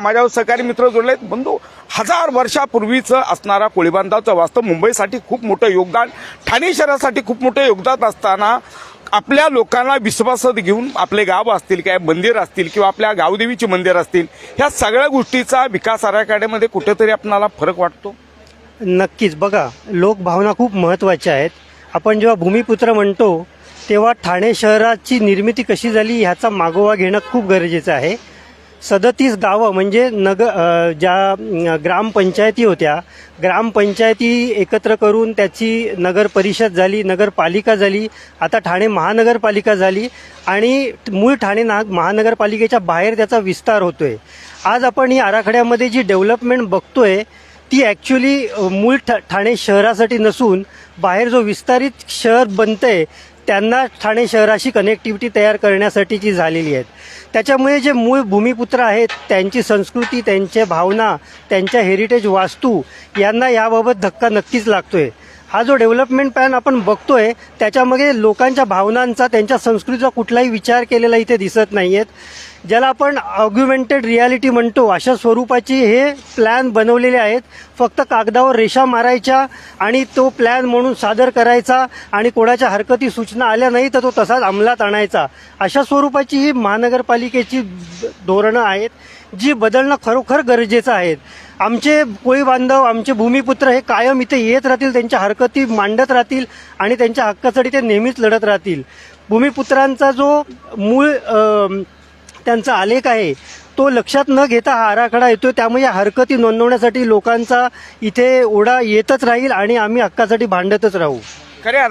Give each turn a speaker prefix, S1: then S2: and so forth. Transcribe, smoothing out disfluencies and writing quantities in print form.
S1: माझ्यावर सहकारी मित्र जोडलेत. बंधू, 1000 वर्षापूर्वीचं असणारा कोळी बांधवाचं वास्तव मुंबईसाठी खूप मोठं योगदान, ठाणे शहरासाठी खूप मोठं योगदान असताना आपल्या लोकांना विश्वासात घेऊन आपले गाव असतील, काय मंदिर असतील किंवा आपल्या गावदेवीची मंदिर असतील, ह्या सगळ्या गोष्टीचा विकास आराखड्यामध्ये कुठेतरी आपल्याला फरक वाटतो.
S2: नक्कीच. बघा, लोकभावना खूप महत्त्वाच्या आहेत. आपण जेव्हा भूमिपुत्र म्हणतो तेव्हा ठाणे शहराची निर्मिती कशी झाली ह्याचा मागोवा घेणं खूप गरजेचं आहे. 37 गावं म्हणजे ज्या ग्रामपंचायती होत्या, ग्रामपंचायती एकत्र करून त्याची नगर परिषद झाली, नगरपालिका झाली, आता ठाणे महानगरपालिका झाली आणि मूळ ठाणे महानगरपालिकेच्या बाहेर त्याचा विस्तार होतोय. आज आपण ही आराखड्यामध्ये जी डेव्हलपमेंट बघतोय ती ॲक्च्युली मूळ ठाणे शहरासाठी नसून बाहेर जो विस्तारित शहर बनतंय त्यांना ठाणे शहराशी कनेक्टिव्हिटी तयार करण्यासाठीची झालेली आहेत. त्याच्यामुळे जे मूळ भूमिपुत्र आहेत त्यांची संस्कृती, त्यांच्या भावना, त्यांच्या हेरिटेज वास्तू यांना याबाबत धक्का नक्कीच लागतोय. हा जो डेव्हलपमेंट प्लॅन आपण बघतोय त्याच्यामध्ये लोकांच्या भावनांचा, त्यांच्या संस्कृतीचा कुठलाही विचार केलेला इथे दिसत नाही आहेत. ज्याला आपण ऑग्युमेंटेड रियालिटी म्हणतो अशा स्वरूपाची हे प्लॅन बनवलेले आहेत. फक्त कागदावर रेषा मारायच्या आणि तो प्लॅन म्हणून सादर करायचा आणि कोणाच्या हरकती सूचना आल्या नाही तर तो तसाच अंमलात आणायचा, अशा स्वरूपाची ही महानगरपालिकेची धोरणं आहेत जी बदलणं खरोखर गरजेचं आहे. आमचे कोळी बांधव, आमचे भूमिपुत्र हे कायम इथे येत राहतील, त्यांच्या हरकती मांडत राहतील आणि त्यांच्या हक्कासाठी ते नेहमीच लढत राहतील. भूमिपुत्रांचा जो मूळ त्यांचा आलेख आहे तो लक्षात न घेता हा आराखडा येतो. त्यामुळे या हरकती नोंदवण्यासाठी लोकांचा इथे ओढा येतच राहील आणि आम्ही हक्कासाठी भांडतच राहू.
S1: खऱ्या